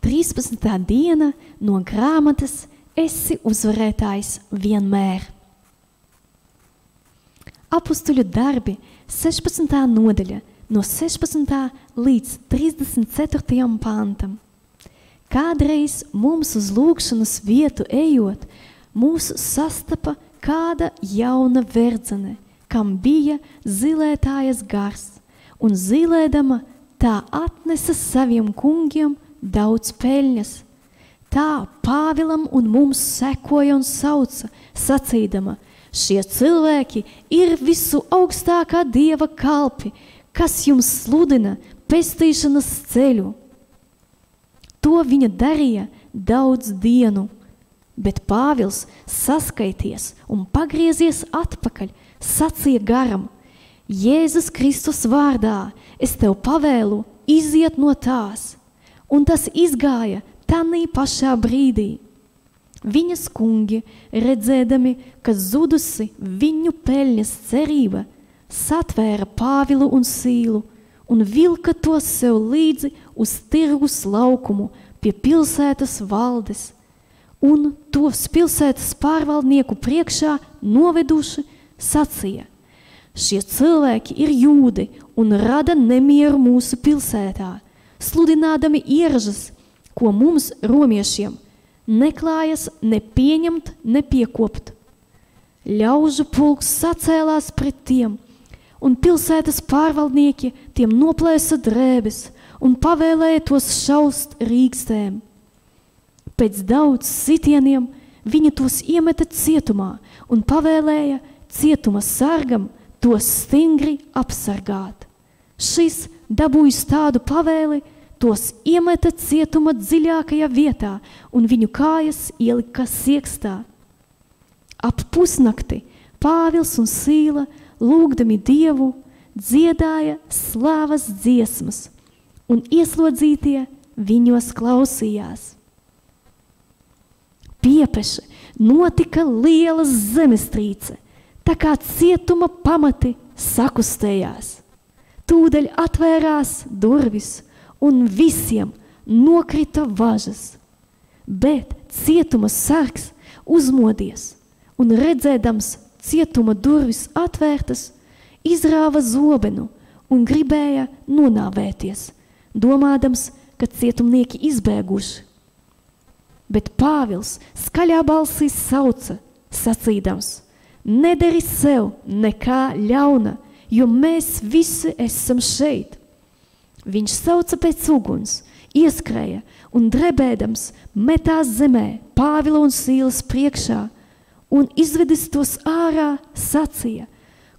13. diena no grāmatas Esi uzvarētājs vienmēr. Apustuļu darbi 16. nodaļa no 16. līdz 34. pantam. Kādreiz mums uz lūgšanas vietu ejot, mūs sastapa kāda jauna verdzene, kam bija zilētājas gars, un zilēdama tā atnesa saviem kungiem daudz peļņas. Tā Pāvilam un mums sekoja un sauca, sacīdama: šie cilvēki ir visu augstākā Dieva kalpi, kas jums sludina pestīšanas ceļu. To viņa darīja daudz dienu, bet Pāvils saskaities un pagriezies atpakaļ, sacīja garam: Jēzus Kristus vārdā es tev pavēlu iziet no tās, un tas izgāja tanī pašā brīdī. Viņas kungi, redzēdami, ka zudusi viņu peļņas cerība, satvēra Pāvilu un Sīlu un vilka tos sev līdzi uz tirgus laukumu pie pilsētas valdes, un tos pilsētas pārvaldnieku priekšā noveduši sacīja: šie cilvēki ir jūdi un rada nemieru mūsu pilsētā, sludinādami ieražas, ko mums, romiešiem, neklājas ne pieņemt, ne piekopt. Ļaužu pulks sacēlās pret tiem, un pilsētas pārvaldnieki tiem noplēsa drēbes un pavēlēja tos šaust rīkstēm. Pēc daudz sitieniem viņi tos iemeta cietumā un pavēlēja cietuma sargam tos stingri apsargāt. Šis dabūjis tādu pavēli, tos iemeta cietuma dziļākajā vietā un viņu kājas ielika siekstā. Ap pusnakti Pāvils un Sīla, lūgdami Dievu, dziedāja slāvas dziesmas, un ieslodzītie viņos klausījās. Piepeši notika liela zemestrīce, tā kā cietuma pamati sakustējās. Tūdaļ atvērās durvis, un visiem nokrita važas, bet cietuma sargs uzmodies un redzēdams cietuma durvis atvērtas, izrāva zobenu un gribēja nonāvēties, domādams, ka cietumnieki izbēguši. Bet Pāvils skaļā balsī sauca, sacīdams: nedari sev nekā ļauna, jo mēs visi esam šeit. Viņš sauca pēc uguns, ieskrēja un drebēdams metās zemē Pāvila un Sīlas priekšā un izvedis tos ārā sacīja: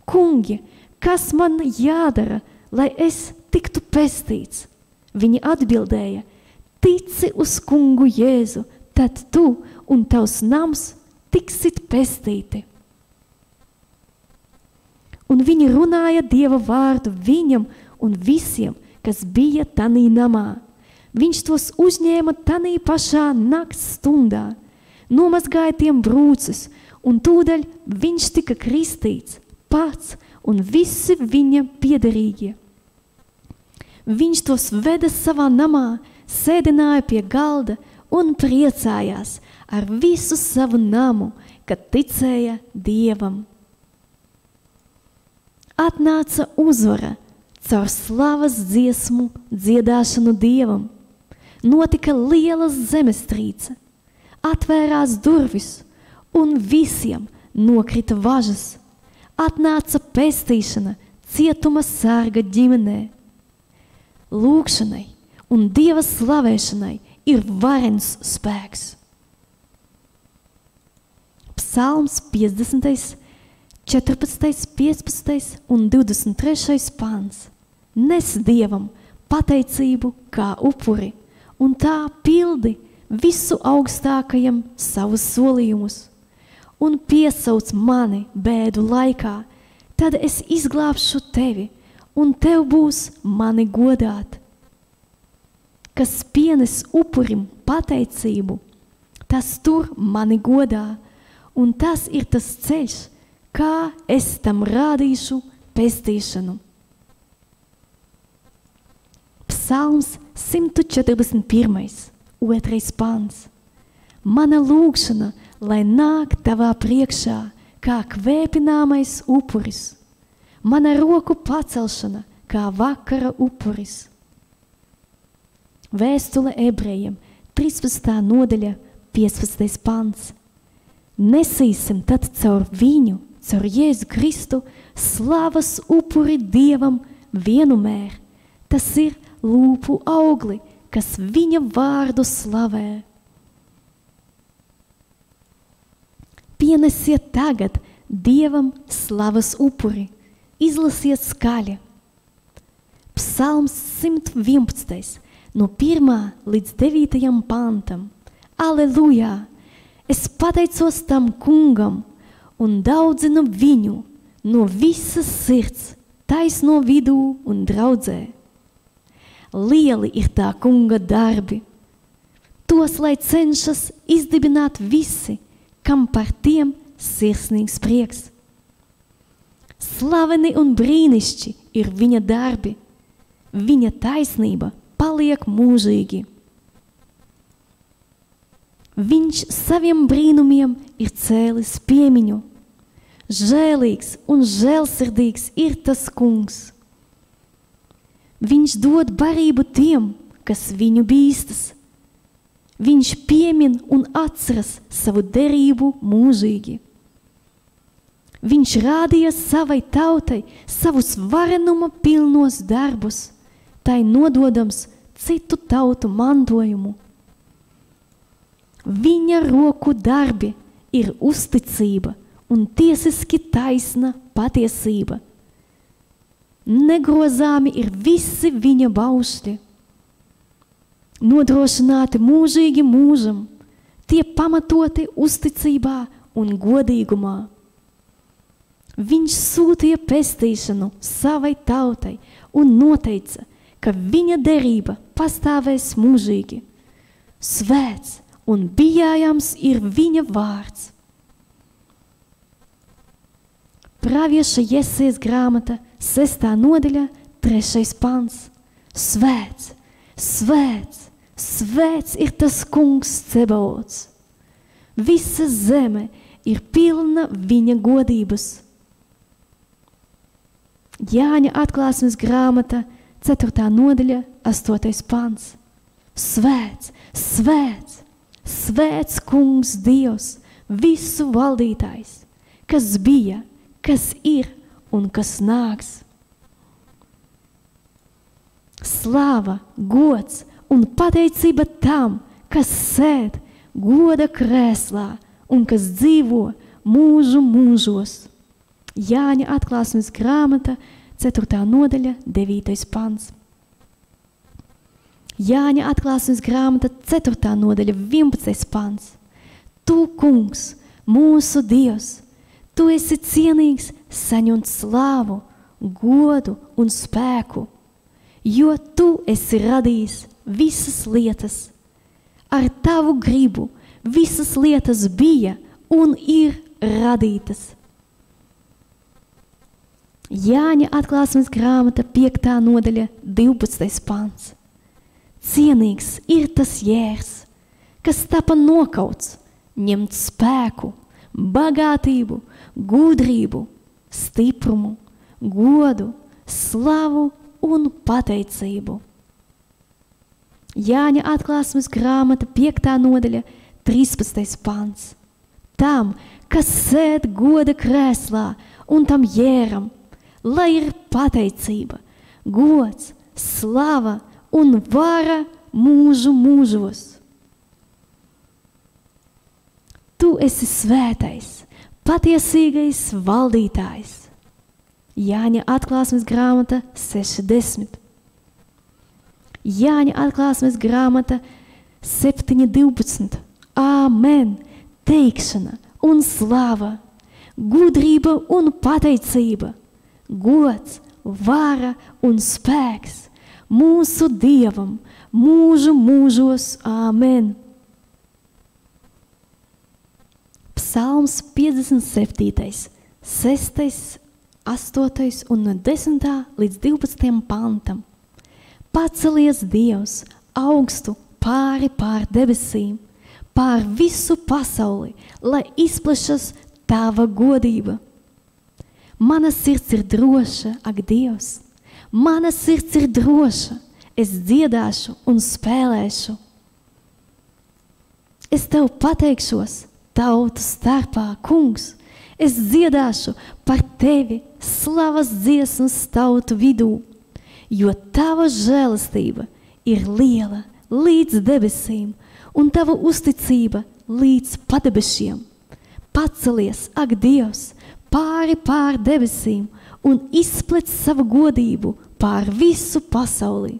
kungi, kas man jādara, lai es tiktu pestīts? Viņi atbildēja: tici uz kungu Jēzu, tad tu un tavs nams tiksit pestīti. Un viņi runāja Dieva vārdu viņam un visiem, kas bija tanī namā. Viņš tos uzņēma tanī pašā nakts stundā, nomazgāja tiem brūces, un tūdaļ viņš tika kristīts, pats un visi viņa piederīgie. Viņš tos veda savā namā, sēdināja pie galda un priecājās ar visu savu namu, kad ticēja Dievam. Atnāca uzvara caur slavas dziesmu dziedāšanu Dievam. Notika liela zemestrīce, atvērās durvis un visiem nokrita važas. Atnāca pestīšana cietuma sarga ģimenē. Lūgšanai un Dieva slavēšanai ir varens spēks. Psalms 50, 14, 15 un 23 pants. Nes Dievam pateicību kā upuri, un tā pildi visu augstākajam savus solījumus, un piesauc mani bēdu laikā, tad es izglābšu tevi, un tev būs mani godāt. Kas pienes upurim pateicību, tas tur mani godā, un tas ir tas ceļš, kā es tam rādīšu pestīšanu. Psalms 141. 2. pants. Mana lūgšana, lai nāk tavā priekšā, kā kvēpināmais upuris. Mana roku pacelšana, kā vakara upuris. Vēstule ebrejiem, 13. nodaļa, 15. pants. Nesīsim tad caur viņu, caur Jēzu Kristu, slavas upuri Dievam vienmēr. Tas ir lūpu augli, kas viņa vārdu slavē. Pienesiet tagad Dievam slavas upuri, izlasiet skaļi. Psalms 111. No 1. līdz 9. pantam. Aleluja! Es pateicos tam kungam un daudzinu viņu no visas sirds, taisno vidū un draudzē. Lieli ir tā kunga darbi. Tos, lai cenšas izdibināt visi, kam par tiem sirsnīgs prieks. Slaveni un brīnišķi ir viņa darbi. Viņa taisnība paliek mūžīgi. Viņš saviem brīnumiem ir cēlis piemiņu. Žēlīgs un žēlsirdīgs ir tas kungs. Viņš dod barību tiem, kas viņu bīstas. Viņš piemin un atceras savu derību mūžīgi. Viņš rādīja savai tautai savus varenuma pilnos darbus, tai nododams citu tautu mantojumu. Viņa roku darbi ir uzticība un tiesiski taisna patiesība. Negrozāmi ir visi viņa baušļi. Nodrošināti mūžīgi mūžam, tie pamatoti uzticībā un godīgumā. Viņš sūtīja pestīšanu savai tautai un noteica, ka viņa derība pastāvēs mūžīgi. Svēts un bijājams ir viņa vārds. Pravieša Jesējas grāmata, 6. nodaļa, 3. pants. Svēts, svēts, svēts ir tas kungs Cebaots. Visa zeme ir pilna viņa godības. Jāņa atklāsmes grāmata, 4. nodaļa, 8. pants. Svēts, svēts, svēts kungs Dievs, visu valdītājs, kas bija, kas ir un kas nāks. Slāva, gods un pateicība tam, kas sēd goda krēslā un kas dzīvo mūžu mūžos. Jāņa atklāsmes grāmata, 4. nodaļa, 9. pants. Jāņa atklāsmes grāmata, 4. nodaļa, 11. pants. Tu, kungs, mūsu Dievs, tu esi cienīgs saņemt slāvu, godu un spēku, jo tu esi radījis visas lietas. Ar tavu gribu visas lietas bija un ir radītas. Jāņa atklāsmes grāmata, 5. nodaļa, 12. pants. Cienīgs ir tas jērs, kas tapa nokauts, ņemt spēku, bagātību, gudrību, stiprumu, godu, slavu un pateicību. Jāņa atklāsmes grāmata, 5. nodaļa, 13. pants. Tam, kas sēd goda krēslā un tam jēram, lai ir pateicība, gods, slava un vara mūžu mūžos. Tu esi svētais, patiesīgais valdītājs. Jāņa atklāsmes grāmata, 60. Jāņa atklāsmes grāmata, 7.12. Āmen, teikšana un slava, gudrība un pateicība, gods, vara un spēks mūsu Dievam mūžu mūžos. Āmen. Psalms 57. 6., 8. un no 10. līdz 12. pantam. Pacelies Dievs augstu pāri pār debesīm, pār visu pasauli, lai izplešas tava godība. Mana sirds ir droša, ak Dievs, mana sirds ir droša, es dziedāšu un spēlēšu. Es tev pateikšos tautu starpā, kungs, es dziedāšu par tevi slavas dziesmas tautu vidū, jo tava žēlastība ir liela līdz debesīm un tava uzticība līdz padebešiem. Pacelies, ak Dievs, pāri pār debesīm un izplec savu godību pār visu pasauli.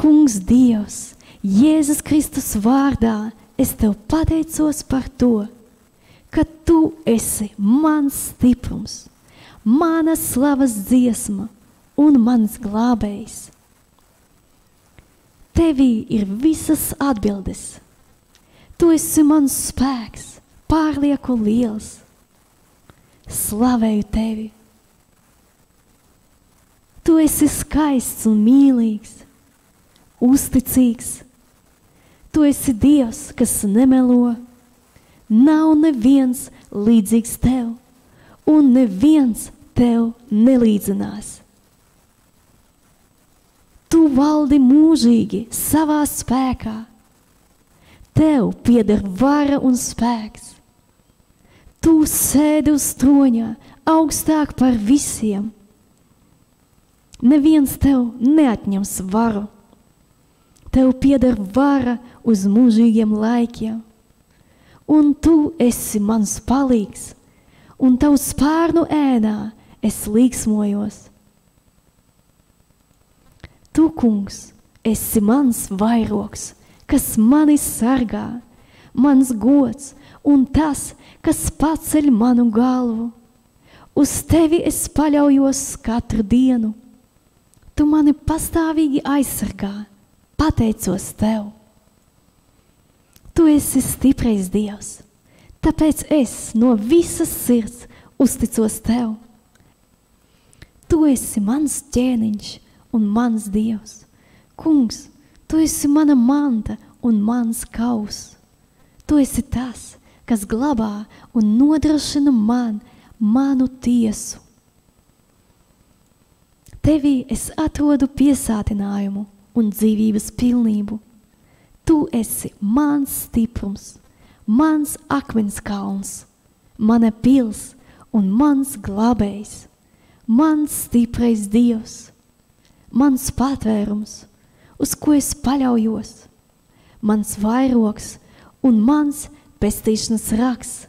Kungs Dievs, Jēzus Kristus vārdā, es tev pateicos par to, ka tu esi mans stiprums, mana slavas dziesma un mans glābējs. Tevī ir visas atbildes. Tu esi mans spēks, pārlieku liels. Slavēju tevi. Tu esi skaists un mīlīgs, uzticīgs. Tu esi Dievs, kas nemelo. Nav neviens līdzīgs tev, un neviens tev nelīdzinās. Tu valdi mūžīgi savā spēkā. Tev pieder vara un spēks. Tu sēdi uz troņa augstāk par visiem. Neviens tev neatņems varu. Tev pieder vara uz mūžīgiem laikiem. Un tu esi mans palīgs, un tavu spārnu ēnā es līksmojos. Tu, kungs, esi mans vairogs, kas mani sargā, mans gods un tas, kas paceļ manu galvu. Uz tevi es paļaujos katru dienu. Tu mani pastāvīgi aizsargā, pateicos tev. Tu esi stiprais Dievs, tāpēc es no visas sirds uzticos tev. Tu esi mans ķēniņš un mans Dievs. Kungs, tu esi mana manta un mans kaus. Tu esi tas, kas glabā un nodrošina manu tiesu. Tevī es atrodu piesātinājumu un dzīvības pilnību. Tu esi mans stiprums, mans akmenskalns, mana pils un mans glābējs, mans stiprais Dievs, mans patvērums, uz ko es paļaujos, mans vairogs un mans pestīšanas raksts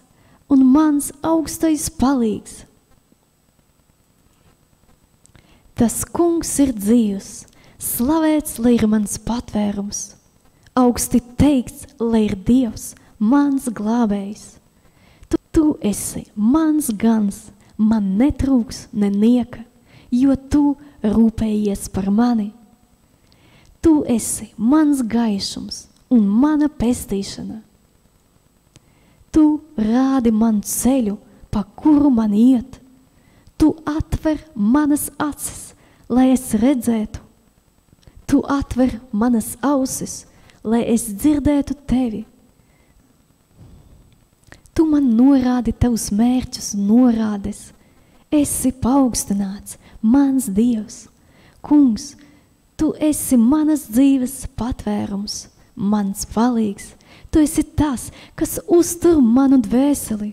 un mans augstais palīgs. Tas kungs ir dzīvs, slavēts, lai ir mans patvērums. Augsti teikts, lai ir Dievs, mans glābējs. Tu esi mans gans, man netrūks nenieka, jo tu rūpējies par mani. Tu esi mans gaišums un mana pestīšana. Tu rādi man ceļu, pa kuru man iet. Tu atver manas acis, lai es redzētu. Tu atver manas ausis, lai es dzirdētu tevi. Tu man norādi tavus mērķus un norādes. Esi paaugstināts, mans Dievs. Kungs, tu esi manas dzīves patvērums, mans palīgs. Tu esi tas, kas uztur manu dvēseli.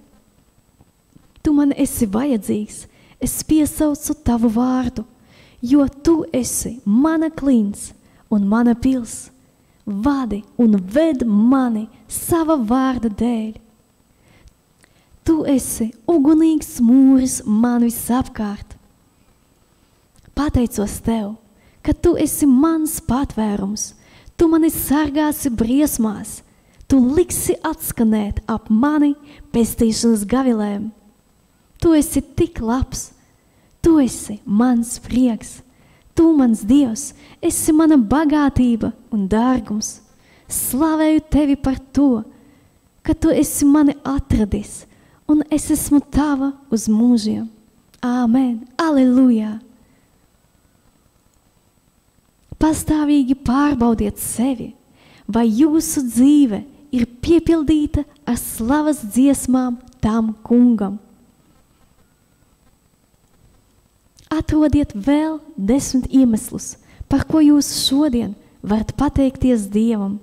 Tu man esi vajadzīgs, es piesaucu tavu vārdu, jo tu esi mana klints un mana pils. Vadi un ved mani sava vārda dēļ. Tu esi ugunīgs mūris man visapkārt. Pateicos tev, ka tu esi mans patvērums. Tu mani sargāsi briesmās. Tu liksi atskanēt ap mani pestīšanas gavilēm. Tu esi tik labs. Tu esi mans prieks. Tu, mans Dievs, esi mana bagātība un dārgums. Slavēju tevi par to, ka tu esi mani atradis, un es esmu tava uz mūžiem. Āmen, aleluja! Pastāvīgi pārbaudiet sevi, vai jūsu dzīve ir piepildīta ar slavas dziesmām tam kungam. Atrodiet vēl 10 iemeslus, par ko jūs šodien varat pateikties Dievam.